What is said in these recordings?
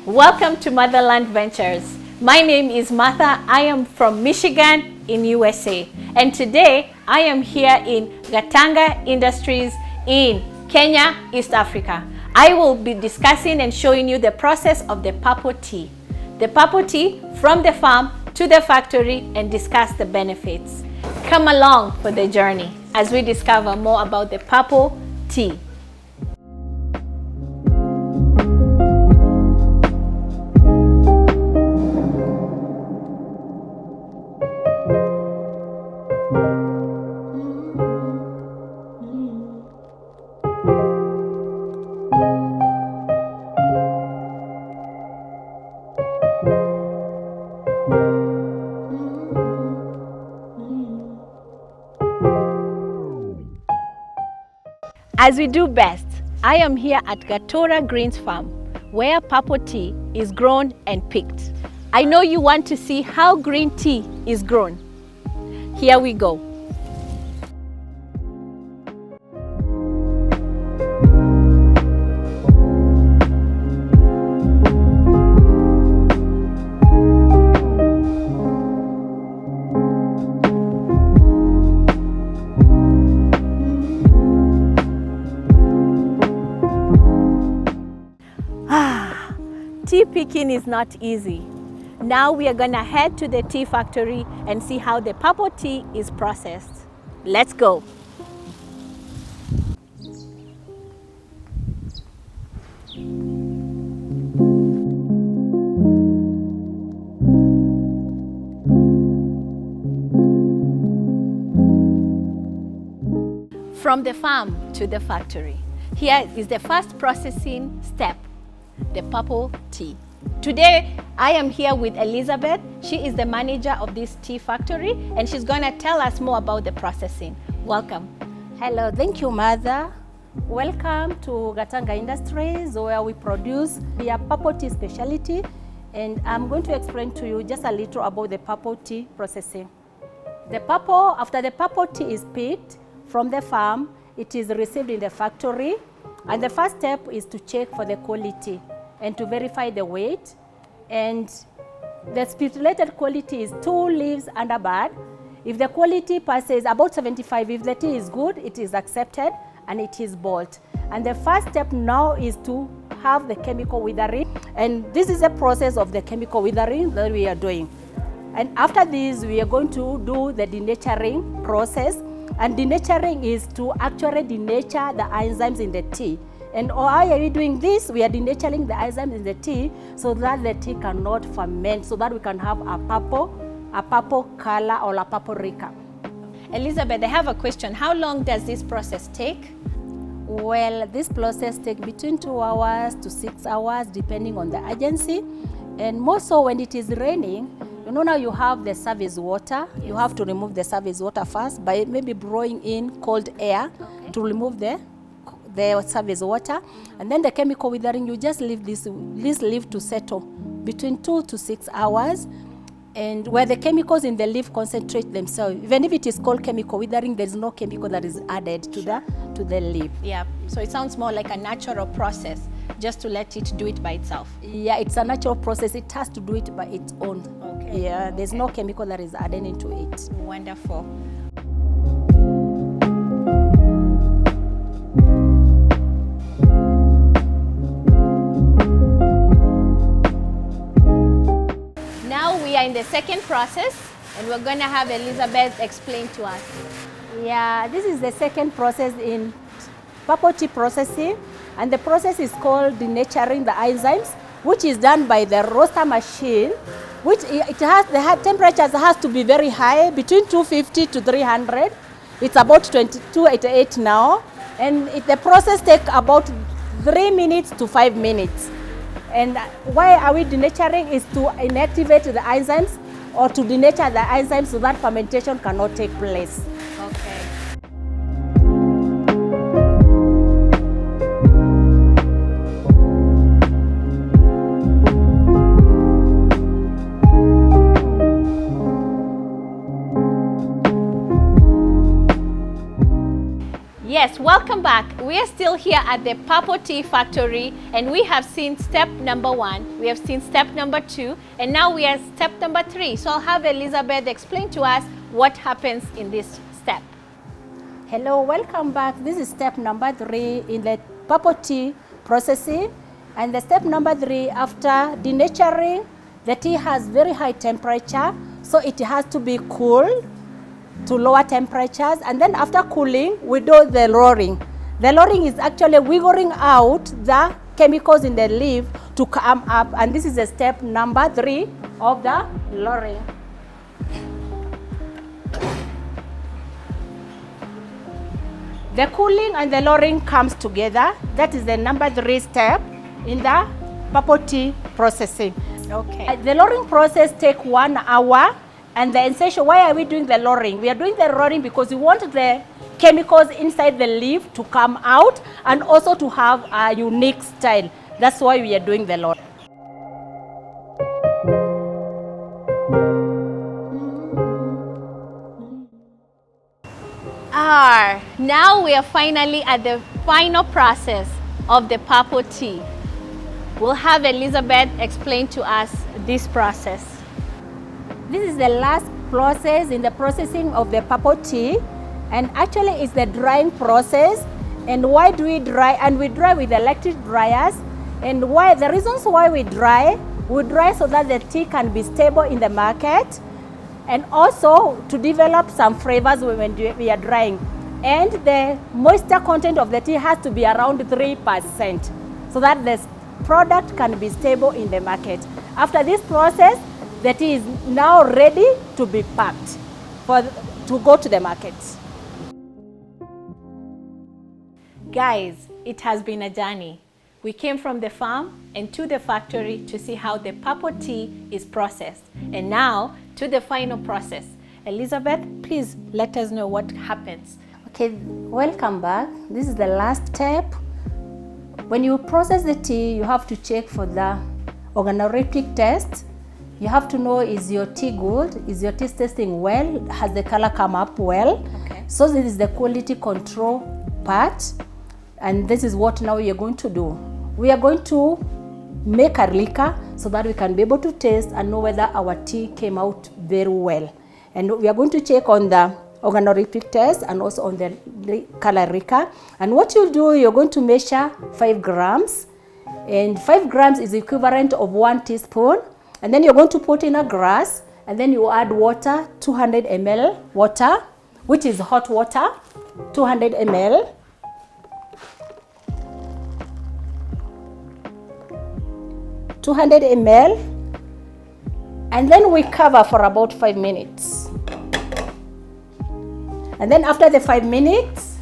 Welcome to Motherland Ventures. My name is Martha. I am from Michigan in USA. And today I am here in Gatanga Industries in Kenya, East Africa. I will be discussing and showing you the process of the purple tea. The purple tea from the farm to the factory and discuss the benefits. Come along for the journey as we discover more about the purple tea. As we do best, I am here at Gatora Greens Farm, where purple tea is grown and picked. I know you want to see how green tea is grown. Here we go. Tea picking is not easy. Now we are gonna head to the tea factory and see how the purple tea is processed. Let's go. From the farm to the factory. Here is the first processing step, the purple tea. Today, I am here with Elizabeth. She is the manager of this tea factory and she's going to tell us more about the processing. Welcome. Hello, thank you, Mother. Welcome to Gatanga Industries, where we produce the purple tea specialty. And I'm going to explain to you just a little about the purple tea processing. After the purple tea is picked from the farm, it is received in the factory. And the first step is to check for the quality and to verify the weight. And the stipulated quality is 2 leaves and a bud. If the quality passes about 75, if the tea is good, it is accepted and it is bought. And the first step now is to have the chemical withering. And this is a process of the chemical withering that we are doing. And after this, we are going to do the denaturing process. And denaturing is to actually denature the enzymes in the tea. And why are we doing this? We are denaturing the enzymes in the tea so that the tea cannot ferment, so that we can have a purple color or a purple rica. Elizabeth, I have a question. How long does this process take? Well, this process takes between 2 hours to 6 hours, depending on the agency. And more so when it is raining, you know now you have the service water. Yes. You have to remove the service water first by maybe blowing in cold air to remove the service water. And then the chemical withering, you just leave this leaf to settle between 2 to 6 hours. And where the chemicals in the leaf concentrate themselves, even if it is called chemical withering, there is no chemical that is added to the leaf. Yeah, so it sounds more like a natural process, just to let it do it by itself. Yeah, it's a natural process. It has to do it by its own. Okay. Yeah, there's no chemical that is added into it. Wonderful. Now we are in the second process and we're going to have Elizabeth explain to us. Yeah, this is the second process in purple tea processing, and the process is called denaturing the enzymes, which is done by the roaster machine, which the temperatures has to be very high, between 250 to 300. It's about 288 now, and the process takes about 3 minutes to 5 minutes. And why are we denaturing is to inactivate the enzymes or to denature the enzymes so that fermentation cannot take place. Okay. Yes, welcome welcome back. We are still here at the Purple Tea Factory, and we have seen step number 1, we have seen step number 2, and now we are step number 3. So I'll have Elizabeth explain to us what happens in this step. Hello, welcome back. This is step number 3 in the purple tea processing. And the step number 3, after denaturing, the tea has very high temperature, so it has to be cooled to lower temperatures, and then after cooling we do the lowering. The lowering is actually wiggling out the chemicals in the leaf to come up, and this is the step number 3 of the lowering. The cooling and the lowering comes together. That is the number 3 step in the purple tea processing. Okay. The lowering process takes 1 hour. And the essential, why are we doing the lowering? We are doing the lowering because we want the chemicals inside the leaf to come out and also to have a unique style. That's why we are doing the lowering. Now we are finally at the final process of the purple tea. We'll have Elizabeth explain to us this process. This is the last process in the processing of the purple tea, and actually it's the drying process. And why do we dry? And we dry with electric dryers. And why? The reasons why we dry so that the tea can be stable in the market, and also to develop some flavors when we are drying. And the moisture content of the tea has to be around 3%, so that the product can be stable in the market. After this process, the tea is now ready to be packed to go to the market. Guys, it has been a journey. We came from the farm and to the factory to see how the purple tea is processed. And now to the final process. Elizabeth, please let us know what happens. Okay, welcome back. This is the last step. When you process the tea, you have to check for the organoleptic test. You have to know, is your tea good? Is your tea tasting well? Has the color come up well? Okay. So this is the quality control part. And this is what now we are going to do. We are going to make a liquor so that we can be able to taste and know whether our tea came out very well. And we are going to check on the organoleptic test and also on the color liquor. And what you'll do, you're going to measure 5 grams. And 5 grams is equivalent of 1 teaspoon. And then you're going to put in a glass, and then you add water, 200 ml water, which is hot water, 200 ml. And then we cover for about 5 minutes. And then after the 5 minutes,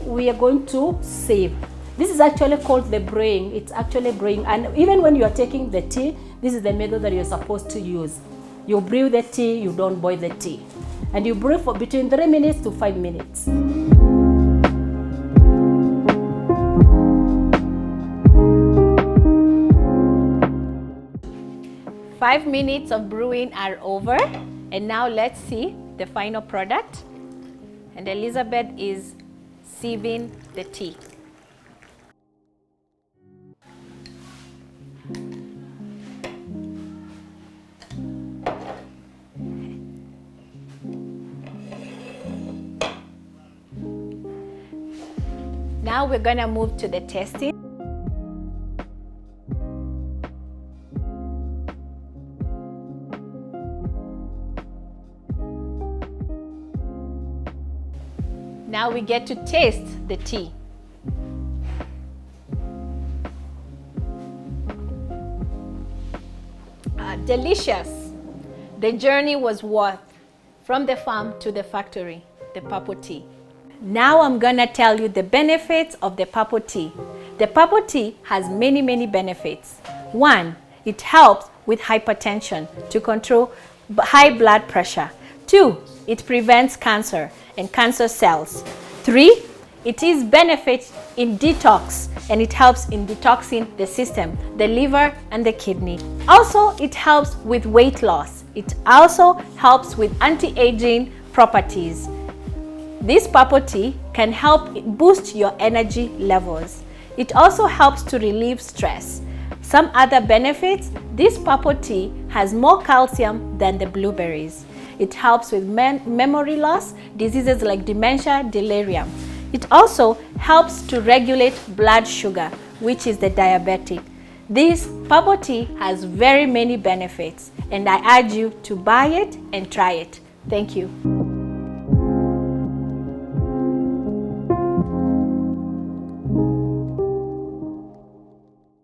we are going to sieve. This is actually called the brewing. It's actually brewing. And even when you are taking the tea, this is the method that you're supposed to use. You brew the tea, you don't boil the tea. And you brew for between 3 minutes to 5 minutes. Five minutes of brewing are over. And now let's see the final product. And Elizabeth is sieving the tea. Now we're going to move to the testing. Now we get to taste the tea. Delicious. The journey was worth from the farm to the factory, the purple tea. Now I'm gonna tell you the benefits of the purple tea. The purple tea has many benefits. 1, it helps with hypertension to control high blood pressure. 2, it prevents cancer and cancer cells. 3, it is benefit in detox, and it helps in detoxing the system, the liver and the kidney. Also, it helps with weight loss. It also helps with anti-aging properties. This purple tea can help boost your energy levels. It also helps to relieve stress. Some other benefits: this purple tea has more calcium than the blueberries. It helps with memory loss, diseases like dementia, delirium. It also helps to regulate blood sugar, which is the diabetic. This purple tea has very many benefits, and I urge you to buy it and try it. Thank you.